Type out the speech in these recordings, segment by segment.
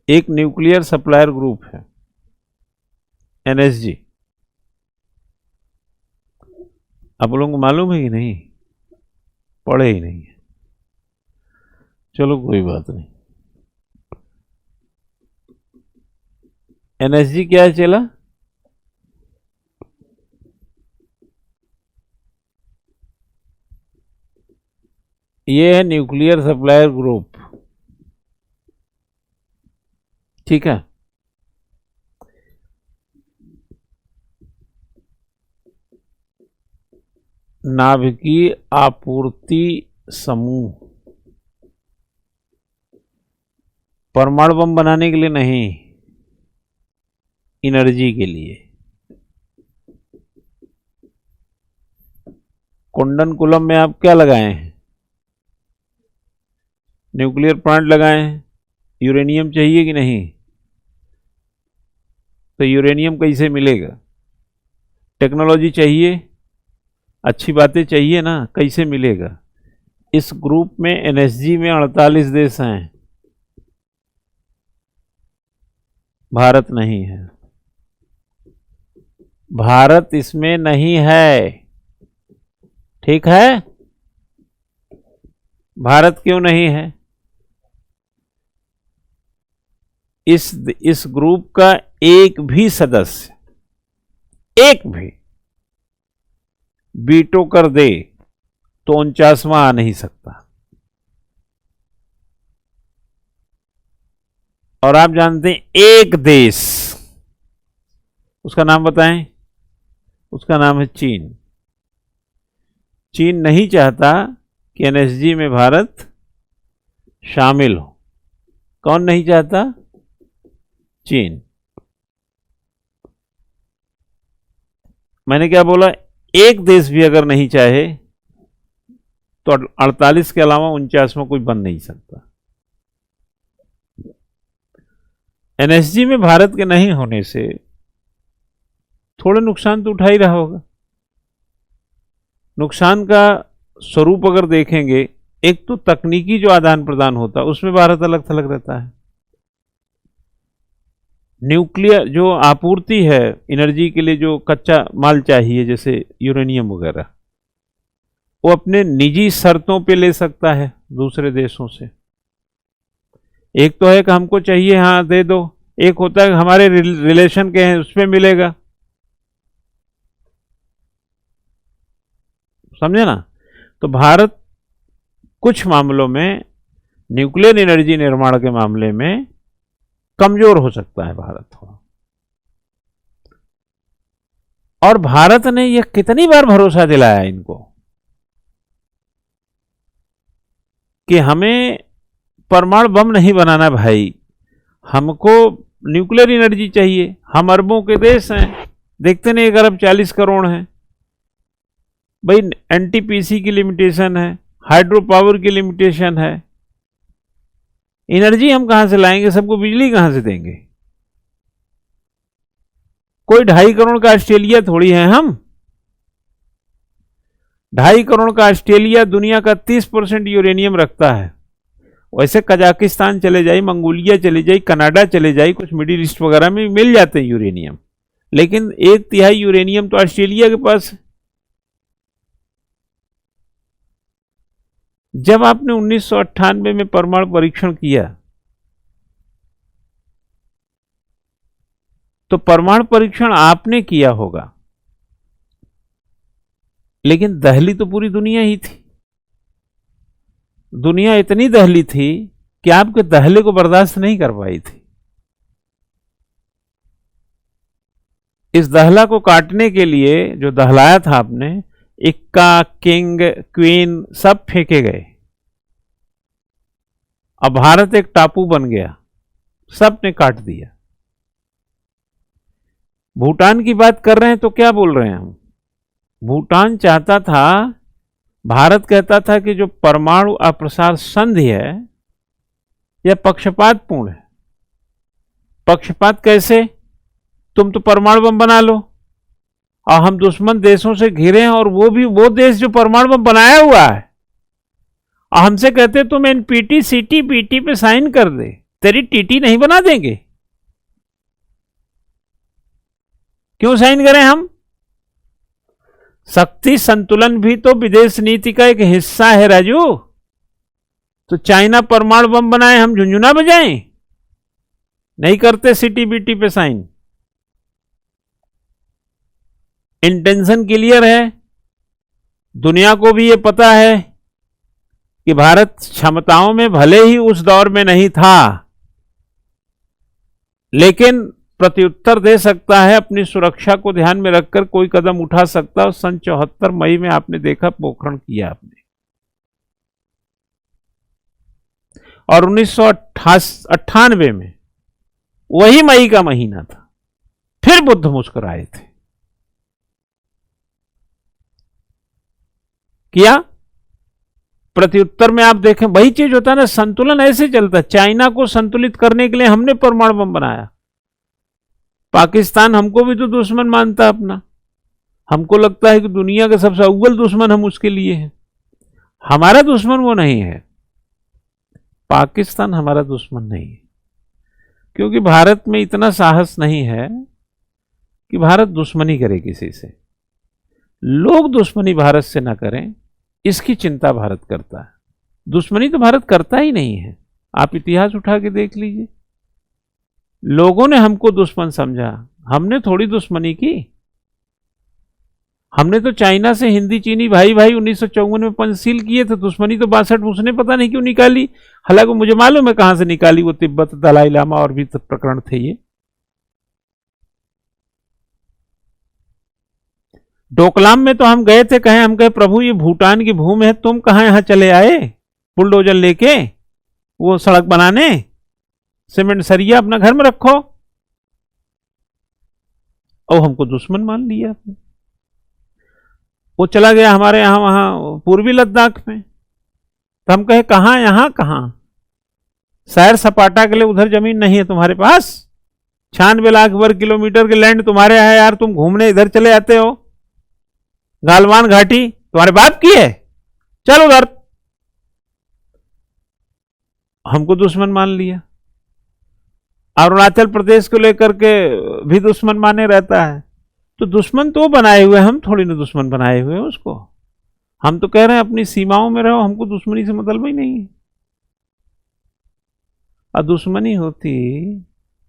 एक nuclear supplier group है NSG. आप लोगों को मालूम है कि नहीं? पढ़े ही नहीं है। चलो कोई बात नहीं। एनएसजी क्या है चला? ये है न्यूक्लियर सप्लायर ग्रुप, ठीक है। नाभिकीय आपूर्ति समूह, परमाणु बम बनाने के लिए नहीं, एनर्जी के लिए। कुंडनकुलम में आप क्या लगाए हैं? न्यूक्लियर प्लांट लगाए हैं। यूरेनियम चाहिए कि नहीं? तो यूरेनियम कैसे मिलेगा? टेक्नोलॉजी चाहिए, अच्छी बातें चाहिए ना, कैसे मिलेगा? इस ग्रुप में एनएसजी में 48 देश हैं, भारत नहीं है। भारत इसमें नहीं है, ठीक है। भारत क्यों नहीं है? इस ग्रुप का एक भी सदस्य, एक भी वीटो कर दे तो 49वां आ नहीं सकता। और आप जानते हैं एक देश, उसका नाम बताएं। उसका नाम है चीन। चीन नहीं चाहता कि एनएसजी में भारत शामिल हो। कौन नहीं चाहता? चीन। मैंने क्या बोला? एक देश भी अगर नहीं चाहे तो 48 के अलावा 49वां कोई बन नहीं सकता। एनएसजी में भारत के नहीं होने से थोड़े नुकसान तो उठा ही रहा होगा। नुकसान का स्वरूप अगर देखेंगे, एक तो तकनीकी जो आदान प्रदान होता है उसमें भारत अलग थलग रहता है। न्यूक्लियर जो आपूर्ति है एनर्जी के लिए, जो कच्चा माल चाहिए जैसे यूरेनियम वगैरह, वो अपने निजी शर्तों पे ले सकता है दूसरे देशों से। एक तो है कि हमको चाहिए, हाँ दे दो। एक होता है हमारे रिलेशन के हैं, उसमें मिलेगा। समझे ना? तो भारत कुछ मामलों में न्यूक्लियर एनर्जी निर्माण के मामले में कमजोर हो सकता है भारत थोड़ा। और भारत ने यह कितनी बार भरोसा दिलाया इनको कि हमें परमाणु बम नहीं बनाना भाई, हमको न्यूक्लियर एनर्जी चाहिए। हम अरबों के देश हैं, देखते नहीं 1 अरब 40 करोड़ हैं भाई। एनटीपीसी की लिमिटेशन है, हाइड्रो पावर की लिमिटेशन है। एनर्जी हम कहां से लाएंगे? सबको बिजली कहां से देंगे? कोई 2.5 करोड़ का ऑस्ट्रेलिया थोड़ी है हम। 2.5 करोड़ का ऑस्ट्रेलिया दुनिया का 30% यूरेनियम रखता है। वैसे कजाकिस्तान चले जाए, मंगोलिया चले जाए, कनाडा चले जाए, कुछ मिडिल ईस्ट वगैरह में मिल जाते हैं यूरेनियम, लेकिन 1/3 यूरेनियम तो ऑस्ट्रेलिया के पास है। जब आपने 1998 में परमाणु परीक्षण किया तो परमाणु परीक्षण आपने किया होगा, लेकिन दहली तो पूरी दुनिया ही थी। दुनिया इतनी दहली थी कि आपके दहले को बर्दाश्त नहीं कर पाई थी। इस दहला को काटने के लिए जो दहलाया था आपने, इक्का, किंग, क्वीन सब फेंके गए। अब भारत एक टापू बन गया, सब ने काट दिया। भूटान की बात कर रहे हैं तो क्या बोल रहे हैं हम? भूटान चाहता था, भारत कहता था कि जो परमाणु अप्रसार संधि है यह पक्षपातपूर्ण है। पक्षपात कैसे? तुम तो परमाणु बम बना लो और हम दुश्मन देशों से घिरे हैं, और वो भी वो देश जो परमाणु बम बनाया हुआ है, और हमसे कहते तुम एनपीटी, सीटीपीटी पे साइन कर दे, तेरी टीटी नहीं बना देंगे? क्यों साइन करें हम? शक्ति संतुलन भी तो विदेश नीति का एक हिस्सा है राजू। तो चाइना परमाणु बम बनाए, हम झुंझुना बजाएं? नहीं करते सीटीबीटी पे साइन। इंटेंशन क्लियर है, दुनिया को भी ये पता है कि भारत क्षमताओं में भले ही उस दौर में नहीं था, लेकिन प्रत्युत्तर दे सकता है, अपनी सुरक्षा को ध्यान में रखकर कोई कदम उठा सकता है। सन 74 मई में आपने देखा, पोखरण किया आपने, और 1998 में वही मई का महीना था, फिर बुद्ध मुस्कुराए थे। किया। प्रत्युत्तर में आप देखें वही चीज होता है ना, संतुलन ऐसे चलता है। चाइना को संतुलित करने के लिए हमने परमाणु बम बनाया। पाकिस्तान हमको भी तो दुश्मन मानता है अपना, हमको लगता है कि दुनिया का सबसे अव्वल दुश्मन हम उसके लिए हैं। हमारा दुश्मन वो नहीं है, पाकिस्तान हमारा दुश्मन नहीं है, क्योंकि भारत में इतना साहस नहीं है कि भारत दुश्मनी करे किसी से। लोग दुश्मनी भारत से ना करें, इसकी चिंता भारत करता है। दुश्मनी तो भारत करता ही नहीं है। आप इतिहास उठा के देख लीजिए, लोगों ने हमको दुश्मन समझा, हमने थोड़ी दुश्मनी की। हमने तो चाइना से हिंदी चीनी भाई भाई 1954 में पंचशील किए थे। दुश्मनी तो 62 में उसने पता नहीं क्यों निकाली, हालांकि मुझे मालूम है कहां से निकाली, वो तिब्बत, दलाई लामा और भी प्रकरण थे ये। डोकलाम में तो हम गए थे, कहे हम कहे प्रभु ये भूटान की भूमि है, तुम कहां यहां चले आए बुलडोजर लेके वो सड़क बनाने? सीमेंट सरिया अपना घर में रखो। और हमको दुश्मन मान लिया आपने। वो चला गया हमारे यहां वहां पूर्वी लद्दाख में, तो हम कहे कहां, यहां कहां? सैर सपाटा के लिए उधर जमीन नहीं है तुम्हारे पास? 96 लाख वर्ग किलोमीटर के लैंड तुम्हारे है यार, तुम घूमने इधर चले आते हो। गालवान घाटी तुम्हारे बाप की है, चलो उधर। हमको दुश्मन मान लिया। अरुणाचल प्रदेश को लेकर के भी दुश्मन माने रहता है। तो दुश्मन तो बनाए हुए, हम थोड़ी ना दुश्मन बनाए हुए उसको। हम तो कह रहे हैं अपनी सीमाओं में रहो, हमको दुश्मनी से मतलब ही नहीं है। और दुश्मनी होती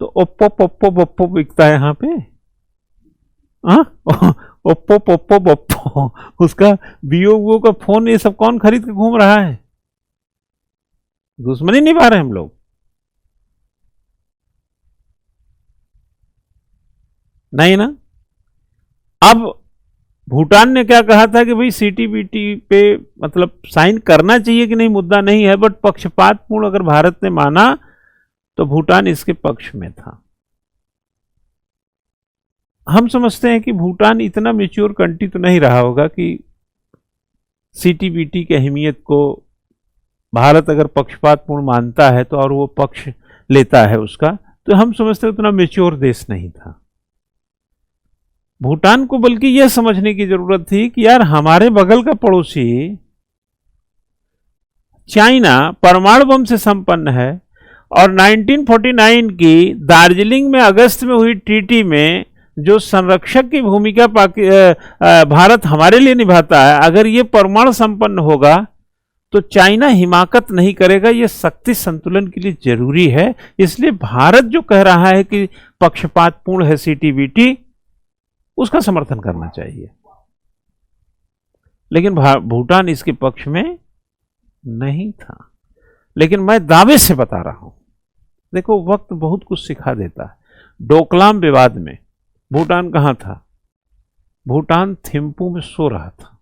तो ओप्पो पोप्पो बप्पो बिकता है यहाँ पे, ओप्पो पोप्पो बप्पो, उसका बीओ का फोन ये सब कौन खरीद के घूम रहा है? दुश्मनी निभा रहे हम लोग। नहीं ना। अब भूटान ने क्या कहा था कि भाई सीटीबीटी पे मतलब साइन करना चाहिए कि नहीं, मुद्दा नहीं है, बट पक्षपातपूर्ण अगर भारत ने माना तो भूटान इसके पक्ष में था। हम समझते हैं कि भूटान इतना मैच्योर कंट्री तो नहीं रहा होगा कि सीटीबीटी की अहमियत को भारत अगर पक्षपातपूर्ण मानता है तो और वो पक्ष लेता है उसका, तो हम समझते हैं उतना मैच्योर देश नहीं था। भूटान को बल्कि यह समझने की जरूरत थी कि यार हमारे बगल का पड़ोसी चाइना परमाणु बम से संपन्न है, और 1949 की दार्जिलिंग में अगस्त में हुई ट्रीटी में जो संरक्षक की भूमिका भारत हमारे लिए निभाता है, अगर ये परमाणु संपन्न होगा तो चाइना हिमाकत नहीं करेगा। ये शक्ति संतुलन के लिए जरूरी है। इसलिए भारत जो कह रहा है कि पक्षपातपूर्ण है सीटीबीटी, उसका समर्थन करना चाहिए। लेकिन भूटान इसके पक्ष में नहीं था। लेकिन मैं दावे से बता रहा हूं, देखो वक्त बहुत कुछ सिखा देता है। डोकलाम विवाद में भूटान कहां था? भूटान थिम्पू में सो रहा था,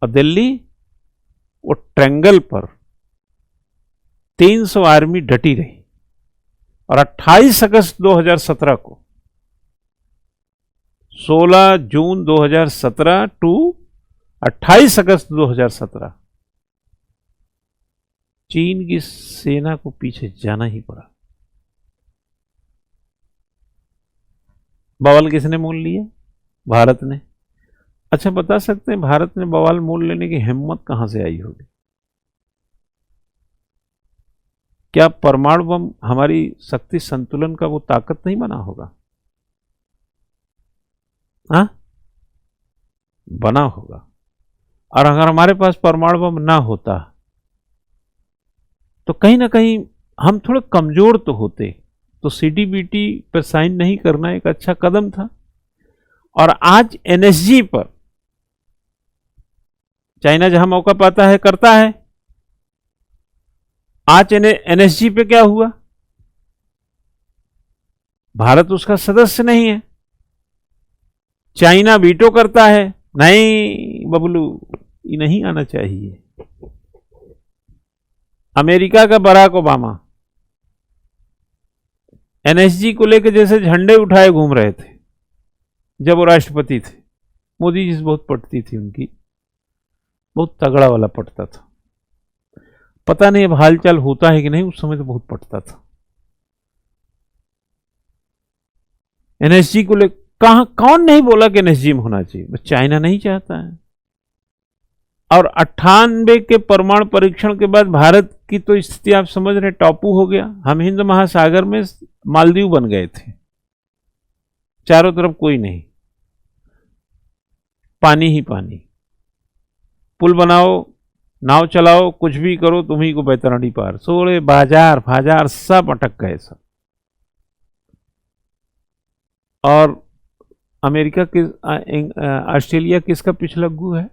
और दिल्ली वो ट्रेंगल पर 300 आर्मी डटी रही। और 28 अगस्त 2017 को, 16 जून 2017 टू 28 अगस्त 2017 चीन की सेना को पीछे जाना ही पड़ा। बवाल किसने मोल लिया? भारत ने। अच्छा, बता सकते हैं भारत ने बवाल मोल लेने की हिम्मत कहां से आई होगी? क्या परमाणु बम हमारी शक्ति संतुलन का वो ताकत नहीं बना होगा? हाँ, बना होगा। और अगर हमारे पास परमाणु बम ना होता तो कहीं ना कहीं हम थोड़े कमजोर तो होते। तो सीटीबीटी पर साइन नहीं करना एक अच्छा कदम था। और आज एनएसजी पर चाइना जहां मौका पाता है करता है। आज एनएसजी पे क्या हुआ? भारत उसका सदस्य नहीं है, चाइना वीटो करता है, नहीं बबलू ये नहीं आना चाहिए। अमेरिका का बराक ओबामा एनएसजी को लेकर जैसे झंडे उठाए घूम रहे थे जब वो राष्ट्रपति थे। मोदी जी से बहुत पटती थी उनकी, बहुत तगड़ा वाला पटता था। पता नहीं अब हालचाल होता है कि नहीं, उस समय तो बहुत पटता था। एनएसजी को ले कहां, कौन नहीं बोला कि एनएसजी में होना चाहिए, बस चाइना नहीं चाहता है। और 98 के परमाणु परीक्षण के बाद भारत की तो स्थिति आप समझ रहे, टापू हो गया। हम हिंद महासागर में मालदीव बन गए थे, चारों तरफ कोई नहीं, पानी ही पानी। पुल बनाओ, नाव चलाओ, कुछ भी करो, तुम्ही को बैतरणी पार। सोड़े बाजार फाजार सब अटक गए सब। और अमेरिका किस, ऑस्ट्रेलिया किसका पिछलग्गू है?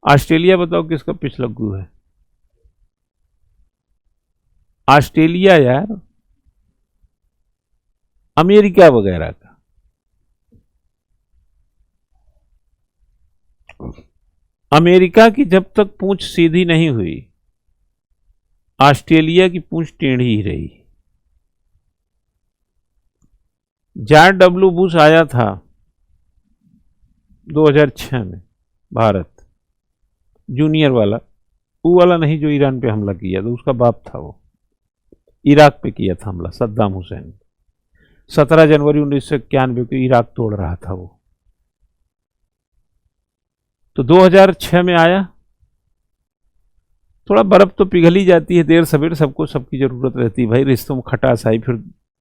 ऑस्ट्रेलिया बताओ किसका पिछलग्गू है? ऑस्ट्रेलिया यार, अमेरिका वगैरह का। अमेरिका की जब तक पूंछ सीधी नहीं हुई, ऑस्ट्रेलिया की पूंछ टेढ़ी ही रही। जॉर्ज डब्ल्यू बुश आया था 2006 में भारत, जूनियर वाला, वो वाला नहीं जो ईरान पे हमला किया था, उसका बाप था वो। इराक पे किया था हमला सद्दाम हुसैन। 17 जनवरी 1991 को इराक तोड़ रहा था वो। तो 2006 में आया। थोड़ा बर्फ तो पिघल ही जाती है देर सवेर, सबको सबकी जरूरत रहती है भाई। रिश्तों में खटास आई, फिर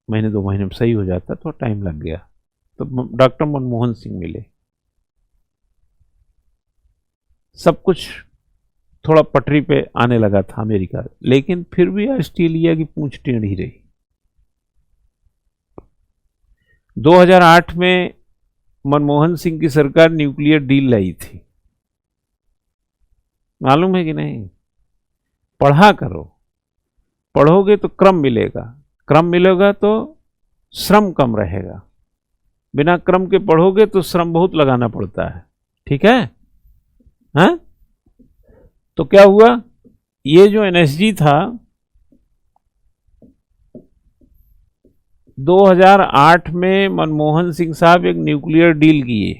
महीने 2 महीने में सही हो जाता, थोड़ा टाइम लग गया। तो डॉक्टर मनमोहन सिंह मिले, सब कुछ थोड़ा पटरी पे आने लगा था अमेरिका। लेकिन फिर भी ऑस्ट्रेलिया की पूंछ टेढ़ी रही। 2008 में मनमोहन सिंह की सरकार न्यूक्लियर डील लाई थी, मालूम है कि नहीं? पढ़ा करो, पढ़ोगे तो क्रम मिलेगा, क्रम मिलेगा तो श्रम कम रहेगा। बिना क्रम के पढ़ोगे तो श्रम बहुत लगाना पड़ता है, ठीक है? हाँ? तो क्या हुआ, ये जो एनएसजी था 2008 में मनमोहन सिंह साहब एक न्यूक्लियर डील किए,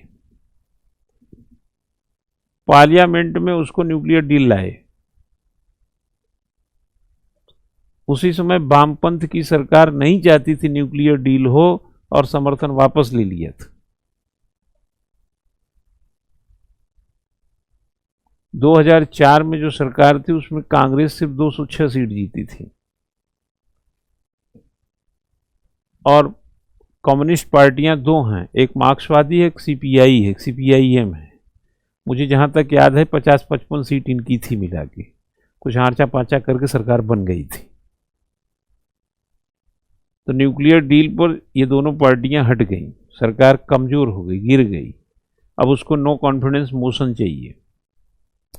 पार्लियामेंट में उसको न्यूक्लियर डील लाए। उसी समय वामपंथ की सरकार नहीं चाहती थी न्यूक्लियर डील हो और समर्थन वापस ले लिया था। 2004 में जो सरकार थी उसमें कांग्रेस सिर्फ 206 सीट जीती थी और कम्युनिस्ट पार्टियां 2 हैं, एक मार्क्सवादी है, एक सीपीआई है, एक सीपीआईएम है। मुझे जहां तक याद है 50-55 सीट इनकी थी मिला के, कुछ आर्चा पाचा करके सरकार बन गई थी। तो न्यूक्लियर डील पर ये दोनों पार्टियां हट गई, सरकार कमजोर हो गई, गिर गई। अब उसको नो कॉन्फिडेंस मोशन चाहिए,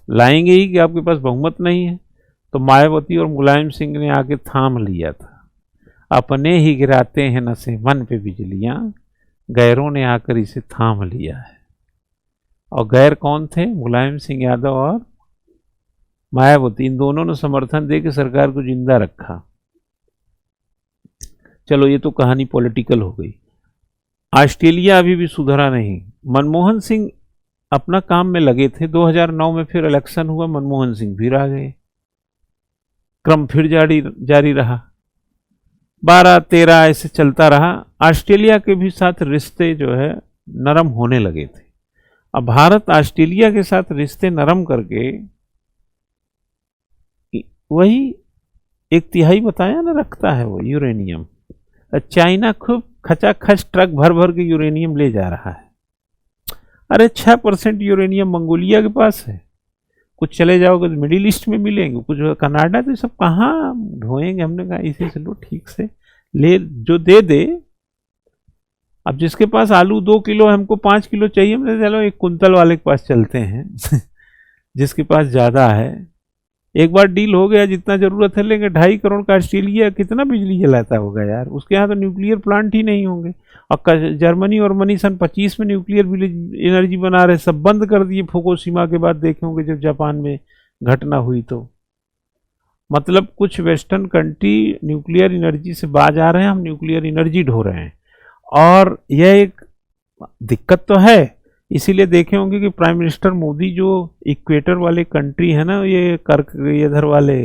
लाएंगे ही कि आपके पास बहुमत नहीं है। तो मायावती और मुलायम सिंह ने आके थाम लिया था। अपने ही गिराते हैं नशे मन पे बिजलियां, गैरों ने आकर इसे थाम लिया है। और गैर कौन थे? मुलायम सिंह यादव और मायावती, इन दोनों ने समर्थन दे के सरकार को जिंदा रखा। चलो ये तो कहानी पॉलिटिकल हो गई। ऑस्ट्रेलिया अभी भी सुधरा नहीं। मनमोहन सिंह अपना काम में लगे थे। 2009 में फिर इलेक्शन हुआ, मनमोहन सिंह फिर आ गए, क्रम फिर जारी रहा। 12-13 ऐसे चलता रहा। ऑस्ट्रेलिया के भी साथ रिश्ते जो है नरम होने लगे थे। अब भारत ऑस्ट्रेलिया के साथ रिश्ते नरम करके वही 1/3 बताया ना रखता है वो यूरेनियम। चाइना खूब खचाखच ट्रक भर भर के यूरेनियम ले जा रहा है। अरे 6% यूरेनियम मंगोलिया के पास है। कुछ चले जाओगे तो मिडिल ईस्ट में मिलेंगे, कुछ कनाडा, तो सब कहाँ ढोएंगे। हमने कहा इसी से लो, ठीक से ले, जो दे दे। अब जिसके पास आलू 2 किलो, हमको 5 किलो चाहिए, हमने चलो 1 कुंतल वाले के पास चलते हैं जिसके पास ज्यादा है। एक बार डील हो गया, जितना जरूरत है लेंगे। 2.5 करोड़ का ऑस्ट्रेलिया कितना बिजली जलाता होगा यार, उसके यहाँ तो न्यूक्लियर प्लांट ही नहीं होंगे। और जर्मनी और मनी सन 25 में न्यूक्लियर एनर्जी बना रहे, सब बंद कर दिए फुकुशिमा के बाद। देखे होंगे जब जापान में घटना हुई तो। मतलब कुछ वेस्टर्न कंट्री न्यूक्लियर एनर्जी से बाज आ रहे हैं, हम न्यूक्लियर एनर्जी ढो रहे हैं। और यह एक दिक्कत तो है। इसीलिए देखे होंगे कि प्राइम मिनिस्टर मोदी जो इक्वेटर वाले कंट्री है ना, ये कर्क इधर वाले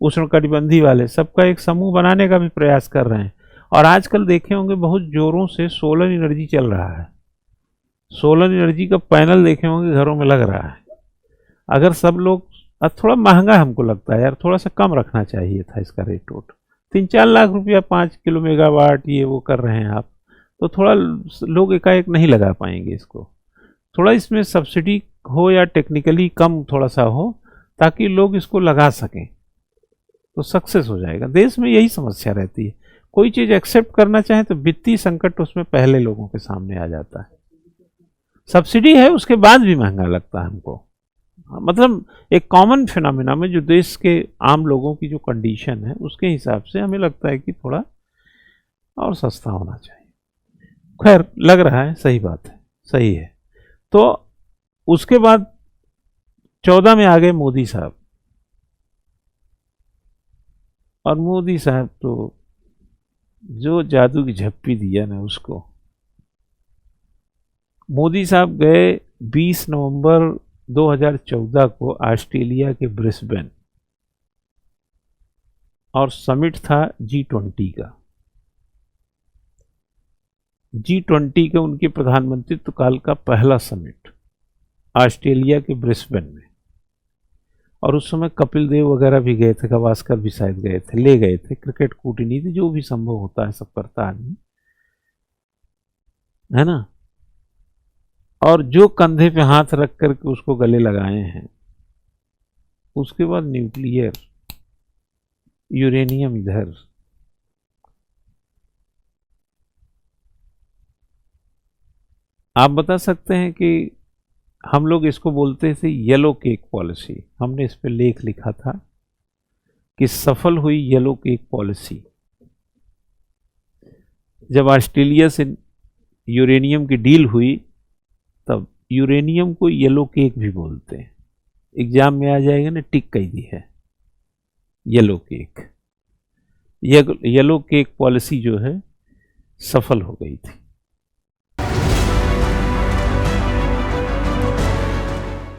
उष्णकटिबंधी वाले, सबका एक समूह बनाने का भी प्रयास कर रहे हैं। और आजकल देखे होंगे बहुत जोरों से सोलर एनर्जी चल रहा है। सोलर एनर्जी का पैनल देखे होंगे घरों में लग रहा है। अगर सब लोग, थोड़ा महंगा हमको लगता है यार, थोड़ा सा कम रखना चाहिए था इसका रेट वोट। 3-4 लाख रुपया 5 किलो मेगावाट ये वो कर रहे हैं आप, तो थोड़ा लोग एकाएक नहीं लगा पाएंगे इसको। थोड़ा इसमें सब्सिडी हो या टेक्निकली कम थोड़ा सा हो, ताकि लोग इसको लगा सकें, तो सक्सेस हो जाएगा। देश में यही समस्या रहती है, कोई चीज एक्सेप्ट करना चाहे तो वित्तीय संकट उसमें पहले लोगों के सामने आ जाता है। सब्सिडी है उसके बाद भी महंगा लगता है हमको। मतलब एक कॉमन फिनोमिना में जो देश के आम लोगों की जो कंडीशन है, उसके हिसाब से हमें लगता है कि थोड़ा और सस्ता होना चाहिए। खैर, लग रहा है सही बात है, सही है। तो उसके बाद 14 में आ गए मोदी साहब। और मोदी साहब तो जो जादू की झप्पी दिया ना उसको। मोदी साहब गए 20 नवंबर 2014 को ऑस्ट्रेलिया के ब्रिस्बेन, और समिट था G20 का। G20 के उनके प्रधानमंत्रित्व काल का पहला समिट ऑस्ट्रेलिया के ब्रिस्बेन में। और उस समय कपिल देव वगैरह भी गए थे, गावस्कर भी शायद गए थे, ले गए थे। क्रिकेट कूटनीति जो भी संभव होता है सब करता आदमी, है ना। और जो कंधे पे हाथ रख करके उसको गले लगाए हैं, उसके बाद न्यूक्लियर, यूरेनियम इधर। आप बता सकते हैं कि हम लोग इसको बोलते थे येलो केक पॉलिसी। हमने इस पे लेख लिखा था कि सफल हुई येलो केक पॉलिसी। जब ऑस्ट्रेलिया से यूरेनियम की डील हुई, तब यूरेनियम को येलो केक भी बोलते हैं। एग्जाम में आ जाएगा ना, टिक कही दी है yellow cake. Yellow cake policy जो है सफल हो गई थी।